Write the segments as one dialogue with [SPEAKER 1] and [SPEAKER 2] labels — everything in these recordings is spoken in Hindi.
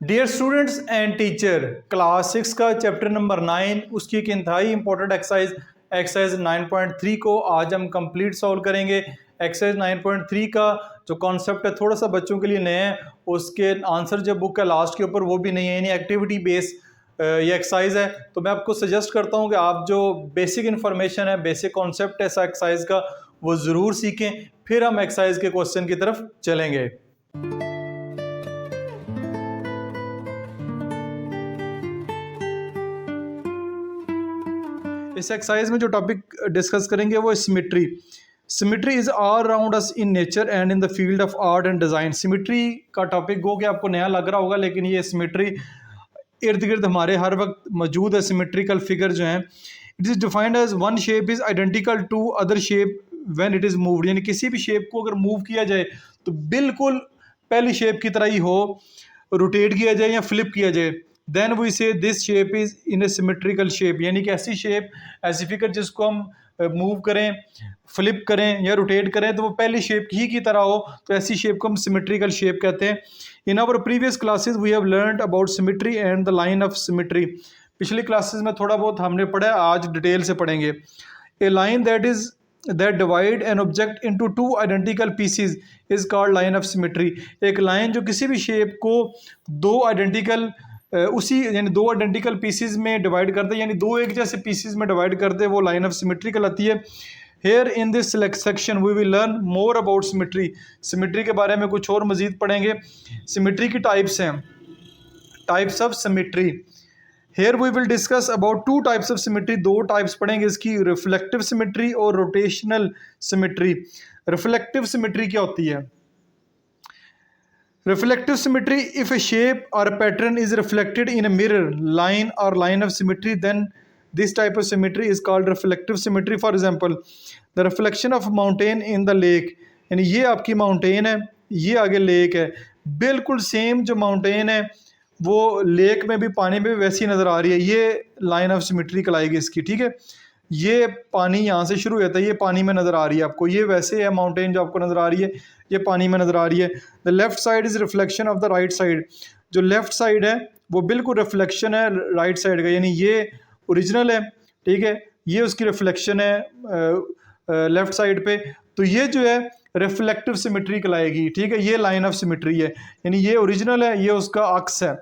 [SPEAKER 1] Dear students and teacher, class 6 का चैप्टर नंबर 9 उसकी एक इंतहाई इंपॉर्टेंट एक्सरसाइज 9.3 को आज हम कंप्लीट सॉल्व करेंगे। एक्सरसाइज 9.3 का जो कॉन्सेप्ट है थोड़ा सा बच्चों के लिए नया है, उसके आंसर जो बुक है लास्ट के ऊपर वो भी नहीं है, यानी एक्टिविटी बेस ये एक्सरसाइज है। तो मैं आपको सजेस्ट करता हूँ कि आप जो बेसिक इन्फॉर्मेशन है, बेसिक कॉन्सेप्ट है इस एक्सरसाइज का वो ज़रूर सीखें, फिर हम एक्सरसाइज के क्वेश्चन की तरफ चलेंगे। इस एक्सरसाइज में जो टॉपिक डिस्कस करेंगे वो symmetry. Symmetry is all around us in nature and in the field of art and design. Symmetry का टॉपिक गो कि आपको नया लग रहा होगा, लेकिन ये सिमेट्री इर्द गिर्द हमारे हर वक्त मौजूद है। सिमेट्रिकल फिगर जो है, it is defined as one shape is identical to other shape when it is moved, यानी किसी भी शेप को अगर मूव किया जाए तो बिल्कुल पहली शेप की तरह ही हो, रोटेट किया जाए या फ्लिप किया जाए, देन वी से this shape is in A symmetrical shape, यानी कि ऐसी शेप, ऐसी फिगर जिसको हम मूव करें, फ्लिप करें या रोटेट करें तो वो पहली शेप ही की तरह हो, तो ऐसी शेप को हम सिमेट्रिकल शेप कहते हैं। In our previous classes we have learned about symmetry and the line of symmetry. पिछली क्लासेस में थोड़ा बहुत हमने पढ़ा है, आज डिटेल से पढ़ेंगे। ए line that divide an object into two identical pieces is called line of symmetry। एक लाइन जो किसी भी शेप को दो आइडेंटिकल यानी दो आइडेंटिकल पीसीज में डिवाइड करते हैं, यानी दो एक जैसे पीसीज में डिवाइड करते हैं, वो लाइन ऑफ सिमेट्री कहलाती है। Here in this section we will learn more about symmetry. Symmetry के बारे में कुछ और मजीद पढ़ेंगे। सिमेट्री की टाइप्स हैं, types of symmetry. Here we will discuss about two types of symmetry. दो टाइप्स पढ़ेंगे इसकी, रिफ्लेक्टिव सिमेट्री और रोटेशनल सिमेट्री। रिफ्लेक्टिव सिमेट्री क्या होती है? Reflective symmetry, if a shape or a pattern is reflected in a mirror, line or line of symmetry, then this type of symmetry is called reflective symmetry. For example, the reflection of a mountain in the lake, यानी ये आपकी माउंटेन है, ये आगे लेक है, बिल्कुल सेम जो माउंटेन है वो लेक में भी पानी में भी वैसी नज़र आ रही है, ये लाइन ऑफ सिमेट्री कहलाएगी इसकी। ठीक है, ये पानी यहाँ से शुरू होता है, ये पानी में नज़र आ रही है आपको, ये वैसे है माउंटेन जो आपको नज़र आ रही है, ये पानी में नज़र आ रही है। The left side is reflection of the right side. जो लेफ्ट साइड है वो बिल्कुल रिफ्लेक्शन है राइट साइड का, यानी ये ओरिजिनल है, ठीक है, ये उसकी रिफ्लेक्शन है लेफ्ट साइड पे, तो ये जो है रिफ्लेक्टिव सिमेट्री कहलाएगी। ठीक है, ये लाइन ऑफ सिमेट्री है, यानी ये ओरिजिनल है, ये उसका अक्स है,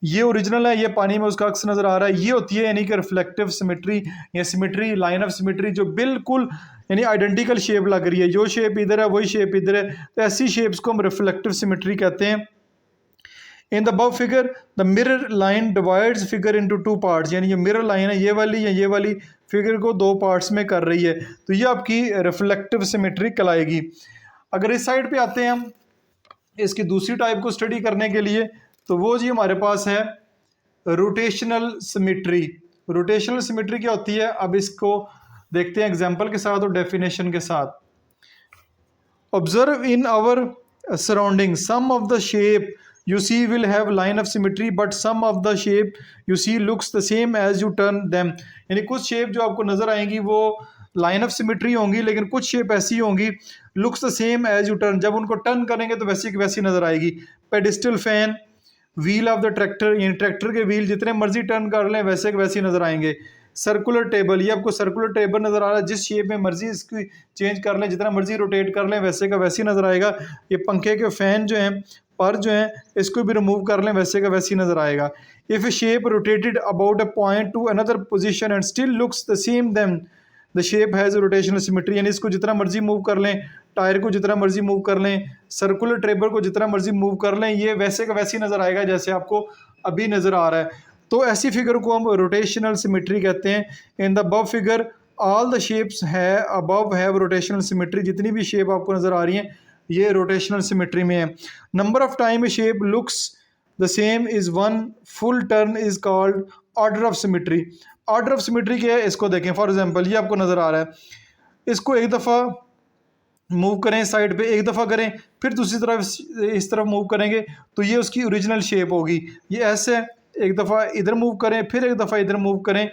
[SPEAKER 1] ये ओरिजिनल है, ये पानी में उसका अक्स नज़र आ रहा है, ये होती है यानी कि रिफ्लेक्टिव सिमेट्री या सिमेट्री, लाइन ऑफ सिमेट्री जो बिल्कुल यानी आइडेंटिकल शेप लग रही है, जो शेप इधर है वही शेप इधर है, तो ऐसी शेप्स को हम रिफ्लेक्टिव सिमेट्री कहते हैं। In the above figure the mirror line divides figure into two parts, यानी ये मिरर लाइन है, ये वाली या ये वाली फिगर को दो पार्ट्स में कर रही है, तो ये आपकी रिफ्लेक्टिव सिमेट्री कहलाएगी। अगर इस साइड पे आते हैं हम इसकी दूसरी टाइप को स्टडी करने के लिए, तो वो जी हमारे पास है रोटेशनल सिमेट्री। रोटेशनल सिमेट्री क्या होती है, अब इसको देखते हैं एग्जांपल के साथ और डेफिनेशन के साथ। Observe in our surrounding some of the shape you see will have line of symmetry but some of the shape you see looks the same as you turn them, यानी कुछ शेप जो आपको नज़र आएंगी वो लाइन ऑफ सिमेट्री होंगी, लेकिन कुछ शेप ऐसी होंगी looks the same as you turn, जब उनको टर्न करेंगे तो वैसी की वैसी नज़र आएगी। Pedestal fan, wheel of the tractor, यानी ट्रैक्टर के व्हील जितने मर्जी टर्न कर लें वैसे के वैसी नज़र आएंगे। सर्कुलर टेबल, ये आपको सर्कुलर टेबल नज़र आ रहा है, जिस शेप में मर्जी इसकी चेंज कर लें, जितना मर्जी रोटेट कर लें वैसे का वैसी नज़र आएगा। ये पंखे के फ़ैन जो हैं पर जो है इसको भी रिमूव कर लें वैसे का वैसी नज़र आएगा। If a shape rotated about a point to another position and still looks the same then the shape has rotational symmetry, यानी इसको जितना मर्जी मूव कर लें, टायर को जितना मर्जी मूव कर लें, सर्कुलर टेबल को जितना मर्जी मूव कर लें, ये वैसे का वैसी नज़र आएगा जैसे आपको अभी नज़र आ रहा है, तो ऐसी फिगर को हम रोटेशनल सिमेट्री कहते हैं। In the above figure all the shapes है अबव हैव रोटेशनल सिमेट्री, जितनी भी शेप आपको नज़र आ रही हैं ये रोटेशनल सिमेट्री में है। Number of time A shape looks the same is one full turn is called order of symmetry. Order of symmetry क्या है इसको देखें। फॉर एग्जांपल ये आपको नज़र आ रहा है, इसको एक दफ़ा मूव करें साइड पे, एक दफ़ा करें, फिर दूसरी तरफ इस तरफ मूव करेंगे तो ये उसकी ओरिजिनल शेप होगी। ये ऐसे एक दफ़ा इधर मूव करें, फिर एक दफ़ा इधर मूव करें,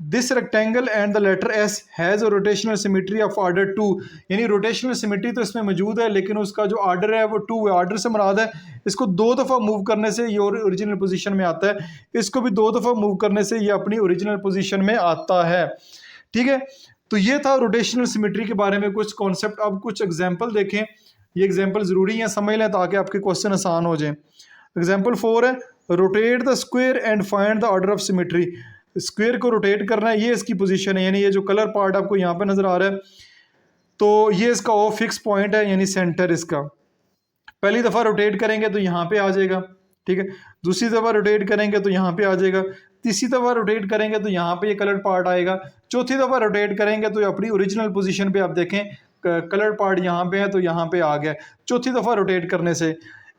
[SPEAKER 1] this rectangle and the letter S has a rotational symmetry of order 2, यानी रोटेशनल सिमेट्री तो इसमें मौजूद है लेकिन उसका जो ऑर्डर है वो 2 है। ऑर्डर से मुराद है इसको 2 दफ़ा मूव करने से ये ओरिजिनल पोजीशन में आता है, इसको भी 2 दफ़ा मूव करने से ये अपनी ओरिजिनल पोजीशन में आता है। ठीक है, तो ये था रोटेशनल सिमेट्री के बारे में कुछ कॉन्सेप्ट। अब कुछ एग्जाम्पल देखें, ये एग्जाम्पल ज़रूरी है, समझ लें ताकि आपके क्वेश्चन आसान हो जाए। एग्जाम्पल 4 है, rotate the square and find the order of symmetry. Square को रोटेट करना है, ये इसकी पोजीशन है, यानी ये जो कलर पार्ट आपको यहाँ पे नजर आ रहा है, तो ये इसका ओ फिक्स पॉइंट है, यानी सेंटर इसका। पहली दफ़ा रोटेट करेंगे तो यहाँ पे आ जाएगा, ठीक है, दूसरी दफ़ा रोटेट करेंगे तो यहाँ पे आ जाएगा, तीसरी दफ़ा रोटेट करेंगे तो यहाँ पे ये कलर पार्ट आएगा, चौथी दफ़ा रोटेट करेंगे तो अपनी ओरिजिनल पोजीशन पे आप देखें कलर पार्ट यहाँ पे है तो यहाँ पे आ गया चौथी दफ़ा रोटेट करने से।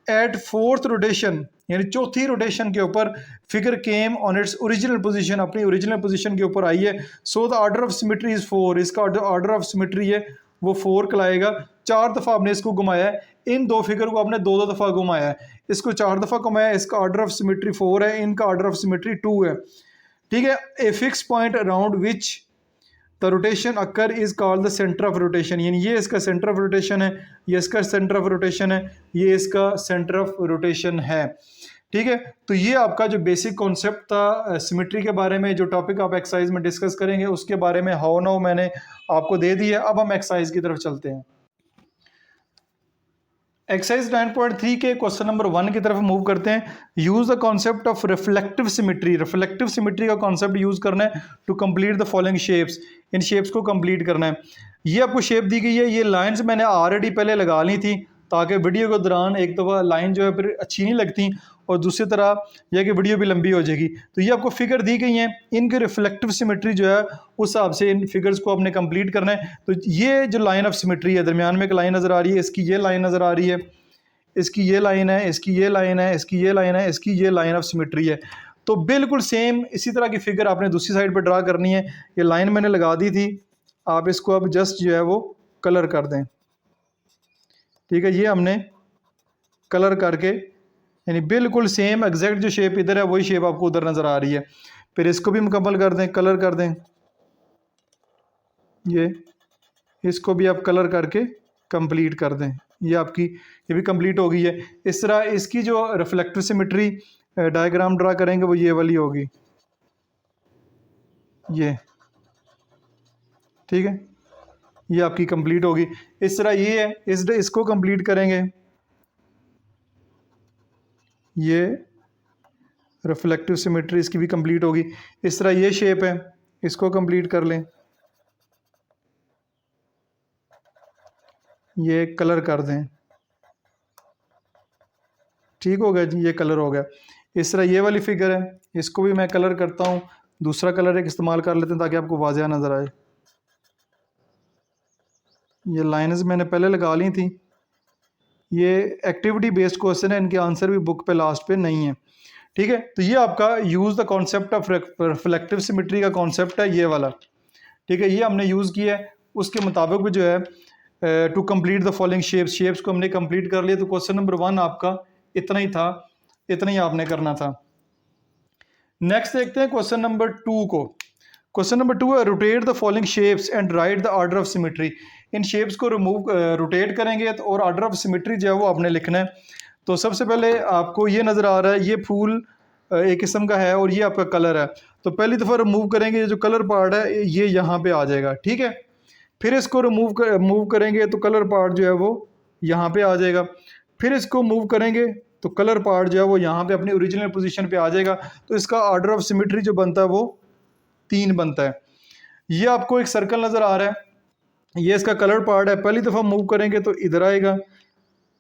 [SPEAKER 1] एट फोर्थ रोटेशन, यानी चौथी रोटेशन के ऊपर figure came on its original position, अपनी ओरिजिनल पोजीशन के ऊपर आई है। So the order of symmetry is 4, इसका ऑर्डर ऑफ सिमेट्री है वो 4 कहलाएगा। 4 दफ़ा आपने इसको घुमाया है, इन दो फिगर को आपने 2 दफ़ा घुमाया है, इसको 4 दफ़ा घुमाया, इसका ऑर्डर ऑफ सिमेट्री 4 है, इनका ऑर्डर ऑफ सिमेट्री 2 है। ठीक है, a fix point around which the rotation occur is called the centre of rotation, यानी ये इसका सेंटर ऑफ रोटेशन है, ये इसका सेंटर ऑफ रोटेशन है, ये इसका सेंटर ऑफ रोटेशन है। ठीक है, तो ये आपका जो बेसिक कॉन्सेप्ट था सिमेट्री के बारे में, जो टॉपिक आप एक्सरसाइज में डिस्कस करेंगे उसके बारे में हाउ नाउ मैंने आपको दे दी है। अब हम एक्सरसाइज की तरफ चलते हैं। एक्सरसाइज 9.3 के क्वेश्चन नंबर 1 की तरफ मूव करते हैं। Use the concept of reflective symmetry, reflective symmetry का कॉन्सेप्ट यूज करना है to complete the following shapes, इन शेप्स को कंप्लीट करना है। ये आपको शेप दी गई है, ये लाइंस मैंने ऑलरेडी पहले लगा ली थी ताकि वीडियो के दौरान एक दफ़ा लाइन जो है फिर अच्छी नहीं लगती और दूसरी तरह यह कि वीडियो भी लंबी हो जाएगी। तो ये आपको फिगर दी गई हैं, इनकी रिफ्लेक्टिव सिमेट्री जो है उस हिसाब से इन फिगर्स को आपने कंप्लीट करना है। तो ये जो लाइन ऑफ सिमेट्री है, दरमियान में एक लाइन नज़र आ रही है, इसकी ये लाइन नज़र आ रही है, इसकी ये लाइन है, इसकी ये लाइन है, इसकी ये लाइन है, इसकी ये लाइन ऑफ सिमेट्री है। तो बिल्कुल सेम इसी तरह की फिगर आपने दूसरी साइड पर ड्रा करनी है। ये लाइन मैंने लगा दी थी, आप इसको अब जस्ट जो है वो कलर कर दें। ठीक है, ये हमने कलर करके, यानी बिल्कुल सेम एग्जैक्ट जो शेप इधर है वही शेप आपको उधर नज़र आ रही है। फिर इसको भी मुकम्मल कर दें, कलर कर दें, ये इसको भी आप कलर करके कंप्लीट कर दें। ये आपकी ये भी कंप्लीट हो गई है। इस तरह इसकी जो रिफ्लेक्टिव सिमेट्री डायग्राम ड्रा करेंगे वो ये वाली होगी, ये ठीक है, ये आपकी कंप्लीट होगी। इस तरह ये है, इसको कंप्लीट करेंगे, ये रिफ्लेक्टिव सिमेट्री इसकी भी कंप्लीट होगी। इस तरह ये शेप है, इसको कंप्लीट कर लें, ये कलर कर दें, ठीक हो गया जी, ये कलर हो गया। इस तरह ये वाली फिगर है, इसको भी मैं कलर करता हूँ, दूसरा कलर एक इस्तेमाल कर लेते हैं ताकि आपको वाज़ेह नज़र आए। ये लाइंस मैंने पहले लगा ली थी, ये एक्टिविटी बेस्ड क्वेश्चन है, इनके आंसर भी बुक पे लास्ट पे नहीं है। ठीक है, तो ये आपका use the concept of reflective symmetry का कॉन्सेप्ट है ये वाला। ठीक है, ये हमने यूज़ किया है, उसके मुताबिक भी जो है to complete the following shapes, shapes को हमने कंप्लीट कर लिया। तो क्वेश्चन नंबर 1 आपका इतना ही था, इतना ही आपने करना था। नेक्स्ट देखते हैं क्वेश्चन नंबर 2 को। क्वेश्चन नंबर 2 है, rotate the following shapes and right the order of symmetry. In shapes को रोटेट करेंगे तो और ऑर्डर ऑफ सिमेट्री जो है वो आपने लिखना है। तो सबसे पहले आपको ये नज़र आ रहा है, ये फूल एक किस्म का है और ये आपका कलर है। तो पहली दफ़ा रिमूव करेंगे, ये जो कलर पार्ट है ये यहाँ पे आ जाएगा। ठीक है, फिर इसको मूव करेंगे तो कलर पार्ट जो है वो यहाँ पे आ जाएगा। फिर इसको मूव करेंगे तो कलर पार्ट जो है वो यहाँ पे अपनी ओरिजिनल पोजीशन पे आ जाएगा। तो इसका ऑर्डर ऑफ सिमेट्री जो बनता है वो 3 बनता है। ये आपको एक सर्कल नज़र आ रहा है, ये इसका कलर पार्ट है। पहली दफ़ा मूव करेंगे तो इधर आएगा,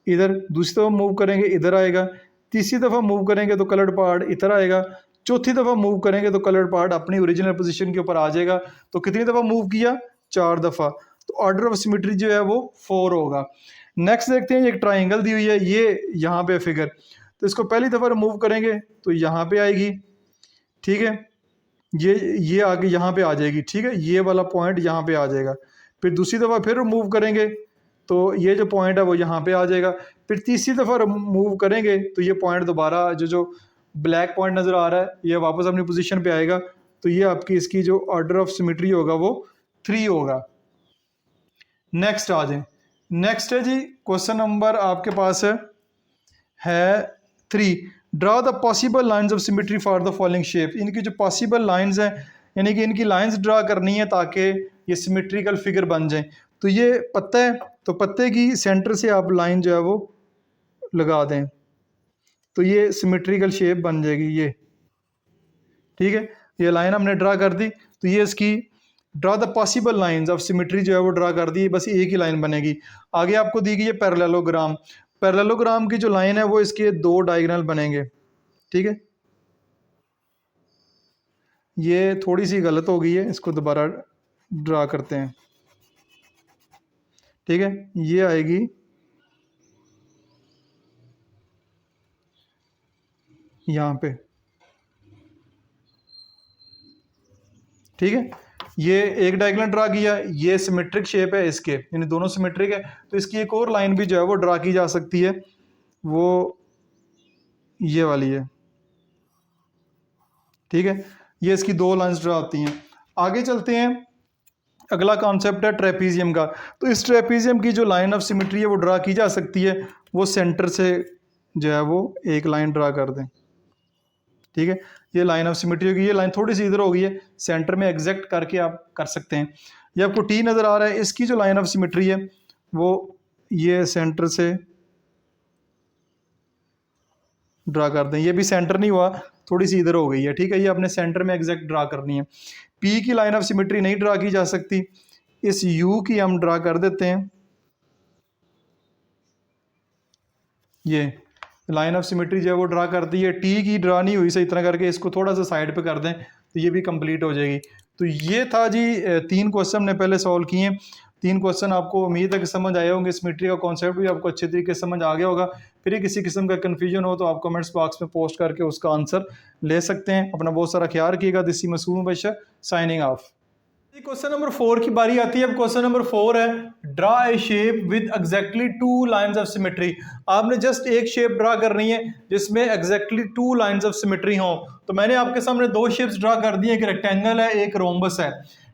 [SPEAKER 1] इधर, दूसरी दफ़ा मूव करेंगे इधर आएगा, तीसरी दफ़ा मूव करेंगे तो कलर पार्ट इधर आएगा, चौथी दफ़ा मूव करेंगे तो कलर पार्ट अपनी ओरिजिनल पोजीशन के ऊपर आ जाएगा। तो कितनी दफ़ा मूव किया? 4 दफ़ा। तो ऑर्डर ऑफ सिमेट्री जो है वो 4 होगा। नेक्स्ट देखते हैं, एक ट्राइंगल दी हुई है, ये यहाँ पे फिगर, तो इसको पहली दफ़ा रिमूव करेंगे तो यहाँ पे आएगी। ठीक है, ये आगे यहाँ पे आ जाएगी। ठीक है, ये वाला पॉइंट यहाँ पे आ जाएगा। फिर दूसरी दफ़ा फिर मूव करेंगे तो ये जो पॉइंट है वो यहाँ पे आ जाएगा। फिर तीसरी दफ़ा मूव करेंगे तो ये पॉइंट दोबारा जो ब्लैक पॉइंट नज़र आ रहा है ये वापस अपनी पोजीशन पे आएगा। तो ये आपकी इसकी जो ऑर्डर ऑफ सिमेट्री होगा वो 3 होगा। नेक्स्ट आ जाए। नेक्स्ट है जी क्वेश्चन नंबर आपके पास है 3। Draw the possible lines of symmetry for the following shape. इनकी जो पॉसिबल लाइंस हैं यानी कि इनकी लाइंस ड्रा करनी है ताकि ये सिमेट्रिकल फिगर बन जाए। तो ये पत्ता है, तो पत्ते की सेंटर से आप लाइन जो है वो लगा दें तो ये सिमेट्रिकल शेप बन जाएगी ये। ठीक है, ये लाइन हमने ड्रा कर दी, तो ये इसकी draw the possible lines of symmetry जो है वो ड्रा कर दी, बस एक ही लाइन बनेगी। आगे आपको दी गई है पैरेललोग्राम। पैरेललोग्राम की जो लाइन है वो इसके 2 डायगोनल बनेंगे। ठीक है, ये थोड़ी सी गलत हो गई है, इसको दोबारा ड्रा करते हैं। ठीक है, ये आएगी यहाँ पे। ठीक है, ये एक डायगोनल ड्रा किया, ये सिमेट्रिक शेप है इसके, यानी दोनों सिमेट्रिक है, तो इसकी एक और लाइन भी जो है वो ड्रा की जा सकती है, वो ये वाली है। ठीक है, ये इसकी 2 लाइंस ड्रा होती हैं। आगे चलते हैं, अगला कॉन्सेप्ट है ट्रेपीजियम का। तो इस ट्रेपीजियम की जो लाइन ऑफ सिमेट्री है वो ड्रा की जा सकती है, वो सेंटर से जो है वो एक लाइन ड्रा कर दें। ठीक है, ये लाइन ऑफ सिमेट्री होगी, ये लाइन थोड़ी सी इधर हो गई है, सेंटर में एग्जैक्ट करके आप कर सकते हैं। ये आपको टी नज़र आ रहा है, इसकी जो लाइन ऑफ सिमेट्री है वो ये सेंटर से ड्रा कर दें। ये भी सेंटर नहीं हुआ, थोड़ी सी इधर हो गई है। ठीक है, ये अपने सेंटर में एग्जैक्ट ड्रा करनी है। पी की लाइन ऑफ सिमेट्री नहीं ड्रा की जा सकती, इस यू की हम ड्रा कर देते हैं। ये लाइन ऑफ सिमेट्री जो है वो ड्रा कर दी है, टी की ड्रा नहीं हुई, सही तरह करके इसको थोड़ा सा साइड पे कर दें तो ये भी कंप्लीट हो जाएगी। तो ये था जी 3 क्वेश्चन हमने पहले सॉल्व किए। 3 क्वेश्चन आपको उम्मीद है कि समझ आए होंगे, सिमेट्री का कॉन्सेप्ट भी आपको अच्छे तरीके से समझ आ गया होगा। फिर ये किसी किस्म का कन्फ्यूजन हो तो आप कमेंट्स बॉक्स में पोस्ट करके उसका आंसर ले सकते हैं। अपना बहुत सारा ख्याल रखिएगा। दिस इज मासूम बशर साइनिंग ऑफ। क्वेश्चन नंबर 4 की बारी आती है। अब क्वेश्चन नंबर 4 है, draw A shape with exactly 2 lines of symmetry. आपने जस्ट एक शेप ड्रा करनी है जिसमें एग्जैक्टली 2 लाइंस ऑफ सिमेट्री हो। तो मैंने आपके सामने 2 शेप्स ड्रा कर दी है, एक रेक्टेंगल है, एक रोम्बस है।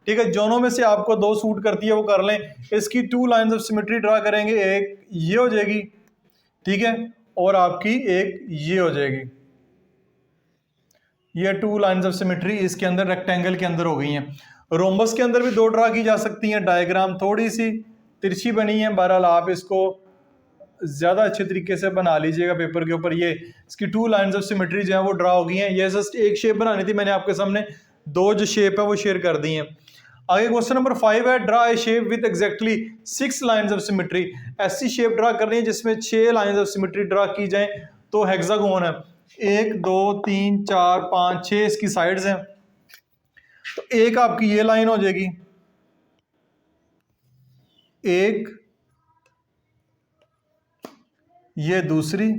[SPEAKER 1] ठीक है, दोनों में से आपको 2 सूट करती है वो कर लें। इसकी 2 लाइंस ऑफ सिमेट्री ड्रा करेंगे, एक ये हो जाएगी, ठीक है, और आपकी एक ये हो जाएगी। ये 2 लाइंस ऑफ सिमेट्री इसके अंदर रेक्टेंगल के अंदर हो गई हैं। रोम्बस के अंदर भी 2 ड्रा की जा सकती हैं। डायग्राम थोड़ी सी तिरछी बनी है, बहरहाल आप इसको ज़्यादा अच्छे तरीके से बना लीजिएगा पेपर के ऊपर। ये इसकी 2 लाइंस ऑफ सिमेट्री जो है वो ड्रा हो गई हैं। ये जस्ट एक शेप बनानी थी, मैंने आपके सामने 2 जो शेप है वो शेयर कर दी हैं। आगे क्वेश्चन नंबर 5 है, draw A shape with exactly 6 lines of symmetry. ऐसी शेप ड्रा करनी है जिसमें 6 लाइंस ऑफ सिमेट्री ड्रा की जाए। तो हेक्सागोन है, 1 2 3 4 5 6 इसकी साइड्स हैं। तो एक आपकी ये लाइन हो जाएगी, एक ये दूसरी,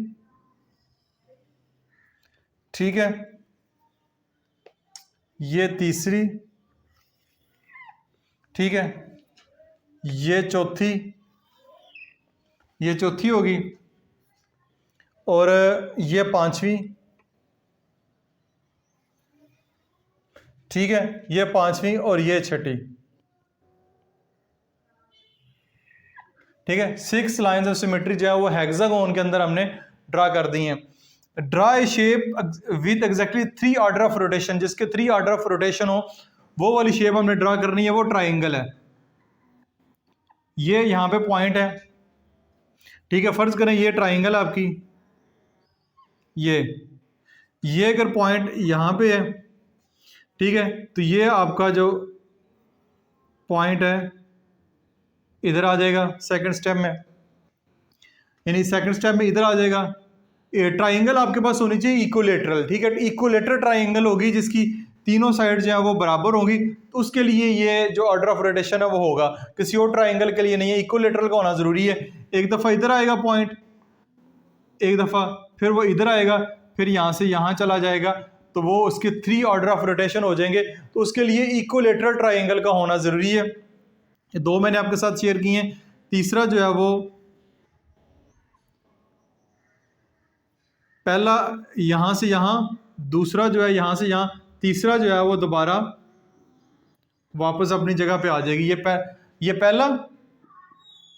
[SPEAKER 1] ठीक है, ये तीसरी, ठीक है, ये चौथी, ये चौथी होगी, और ये 5वीं, ठीक है, ये 5वीं और ये 6ठी। ठीक है, 6 लाइंस ऑफ सिमेट्री जो है वो हेक्सागोन के अंदर हमने ड्रा कर दी हैं। Draw A shape with exactly 3 order of rotation, जिसके 3 ऑर्डर ऑफ रोटेशन हो वो वाली शेप हमने ड्रा करनी है। वो ट्राइंगल है, ये यहां पे पॉइंट है। ठीक है, फर्ज करें ये ट्राइंगल आपकी, ये अगर पॉइंट यहां पे है, ठीक है, तो ये आपका जो पॉइंट है इधर आ जाएगा सेकंड स्टेप में, यानी सेकंड स्टेप में इधर आ जाएगा। ट्राइंगल आपके पास होनी चाहिए इक्विलेटरल। ठीक है, इक्विलेटरल ट्राइंगल होगी जिसकी तीनों साइड जो है वो बराबर होगी। तो उसके लिए ये जो ऑर्डर ऑफ रोटेशन है वो होगा, किसी और ट्राइंगल के लिए नहीं है, इक्विलेटरल का होना जरूरी है। एक दफ़ा इधर आएगा पॉइंट, एक दफ़ा फिर वो इधर आएगा, फिर यहाँ से यहाँ चला जाएगा, तो वो उसके 3 ऑर्डर ऑफ रोटेशन हो जाएंगे। तो उसके लिए इक्विलेटरल ट्राइंगल का होना ज़रूरी है। ये 2 मैंने आपके साथ शेयर किए हैं। तीसरा जो है वो, पहला यहाँ से यहाँ, दूसरा जो है यहाँ से यहाँ, तीसरा जो है वो दोबारा वापस अपनी जगह पे आ जाएगी। ये पहला,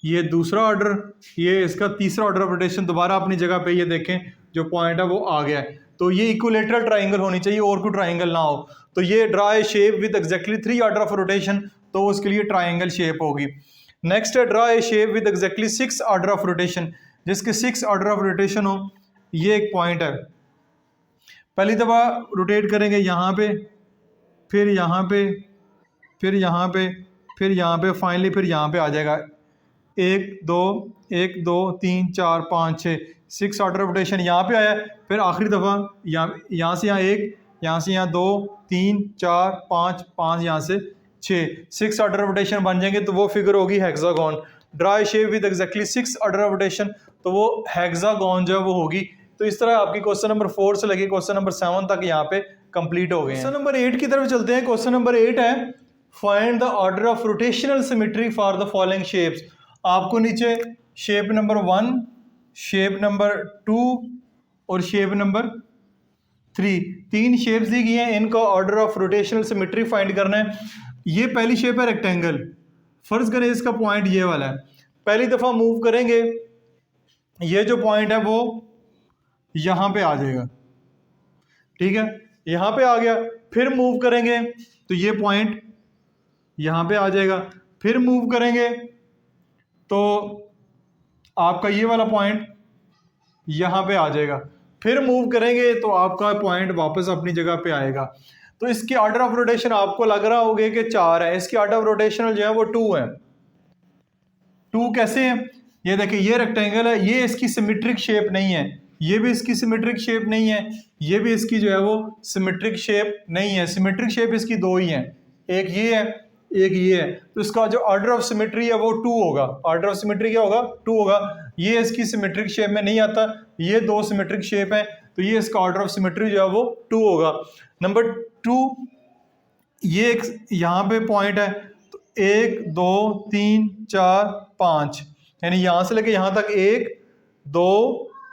[SPEAKER 1] ये दूसरा ऑर्डर, ये इसका तीसरा ऑर्डर ऑफ रोटेशन दोबारा अपनी जगह पे, ये देखें जो पॉइंट है वो आ गया है। तो ये इक्विलेटरल ट्राइंगल होनी चाहिए और कोई ट्राइंगल ना हो। तो ये draw A shape with exactly 3 order of rotation, तो उसके लिए ट्राइंगल शेप होगी। नेक्स्ट है draw A shape with exactly 6 order of rotation, जिसके 6 ऑर्डर ऑफ रोटेशन हो। ये एक पॉइंट है, पहली दफ़ा रोटेट करेंगे यहाँ पे, फिर यहाँ पे, फिर यहाँ पे, फिर यहाँ पे, फाइनली फिर यहाँ पे आ जाएगा। 1 2 1 2 3 4 5 6, 6 ऑर्डर ऑफ रोटेशन यहाँ पे आया। फिर आखिरी दफ़ा यहाँ से यहाँ 1, यहाँ से यहाँ 2 3 4 5 5, यहाँ से 6 ऑर्डर ऑफ रोटेशन बन जाएंगे, तो वो फिगर होगी hexagon. Draw shape with exactly 6 order of rotation, तो वो हेक्सागोन जो है वो होगी। तो इस तरह आपकी क्वेश्चन नंबर 4 से लेके क्वेश्चन नंबर 7 तक यहाँ पे कंप्लीट हो गए हैं। क्वेश्चन नंबर 8 की तरफ चलते हैं। क्वेश्चन नंबर 8 है find the order of rotational symmetry for the following shapes. आपको नीचे शेप नंबर 1, शेप नंबर 2 और शेप नंबर 3, 3 शेप्स दी गई हैं, इनका order of rotational symmetry find करना है। ये पहली शेप है रेक्टेंगल, फर्ज करें इसका पॉइंट ये वाला है। पहली दफ़ा मूव करेंगे, ये जो पॉइंट है वो यहाँ पे आ जाएगा, ठीक है, यहाँ पे आ गया। फिर मूव करेंगे तो ये पॉइंट यहाँ पे आ जाएगा। फिर मूव करेंगे तो आपका ये वाला पॉइंट यहाँ पे आ जाएगा। फिर मूव करेंगे तो आपका पॉइंट वापस अपनी जगह पे आएगा। तो इसकी ऑर्डर ऑफ रोटेशन आपको लग रहा होगा कि 4 है, इसकी ऑर्डर ऑफ रोटेशनल जो है वो 2 है। 2 कैसे है? ये देखिए, ये रेक्टेंगल है, ये इसकी सिमेट्रिक शेप नहीं है, ये भी इसकी सिमेट्रिक शेप नहीं है, ये भी इसकी जो है वो सिमेट्रिक शेप नहीं है। सिमेट्रिक शेप इसकी 2 ही है, एक ये है, एक ये है। तो इसका जो ऑर्डर ऑफ सिमेट्री है वो 2 होगा। ऑर्डर ऑफ सिमेट्री क्या होगा? 2 होगा। ये इसकी सिमेट्रिक शेप में नहीं आता, ये 2 सिमेट्रिक शेप है, तो ये इसका ऑर्डर ऑफ सिमेट्री जो है वो 2 होगा। नंबर 2, ये एक यहाँ पे पॉइंट है, तो 1 2 3 4 5, यानी यहाँ से लेके यहाँ तक 1 2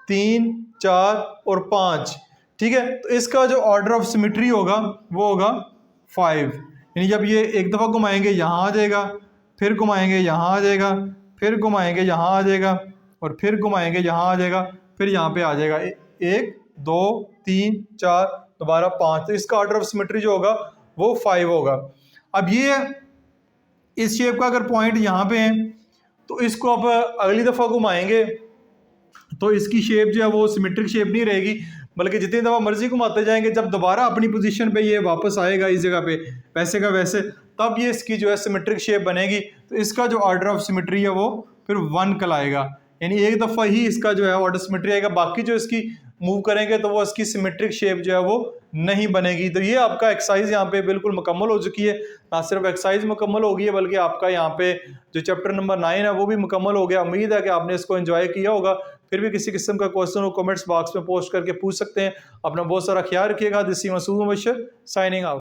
[SPEAKER 1] 3 4 और 5, ठीक है। तो इसका जो ऑर्डर ऑफ सिमेट्री होगा वो होगा 5, यानी जब ये एक दफ़ा घुमाएंगे यहाँ आ जाएगा, फिर घुमाएंगे यहाँ आ जाएगा, फिर घुमाएंगे यहाँ आ जाएगा, और फिर घुमाएंगे यहाँ आ जाएगा, फिर यहाँ पे आ जाएगा 1 2 3 4, दोबारा 5। तो इसका ऑर्डर ऑफ सिमेट्री जो होगा वो 5 होगा। अब ये इस शेप का अगर पॉइंट यहाँ पे है, तो इसको आप अगली दफ़ा घुमाएंगे तो इसकी शेप जो है वो सिमेट्रिक शेप नहीं रहेगी, बल्कि जितनी दफ़ा मर्जी घुमाते जाएंगे, जब दोबारा अपनी पोजीशन पे ये वापस आएगा इस जगह पे वैसे का वैसे, तब ये इसकी जो है सिमेट्रिक शेप बनेगी। तो इसका जो ऑर्डर ऑफ सिमेट्री है वो फिर 1 कहलाएगा, यानी एक दफ़ा ही इसका जो है ऑर्डर सिमेट्री आएगा, बाकी जो इसकी मूव करेंगे तो वो इसकी सिमेट्रिक शेप जो है वो नहीं बनेगी। तो ये आपका एक्सरसाइज यहाँ पे बिल्कुल मुकम्मल हो चुकी है। ना सिर्फ एक्सरसाइज मुकम्मल हो गई है, बल्कि आपका यहाँ पे जो चैप्टर नंबर 9 है वो भी मुकम्मल हो गया। उम्मीद है कि आपने इसको एंजॉय किया होगा। फिर भी किसी किस्म का क्वेश्चन हो कमेंट्स बॉक्स में पोस्ट करके पूछ सकते हैं। अपना बहुत सारा ख्याल रखिएगा। This is Masood Mubashar signing out.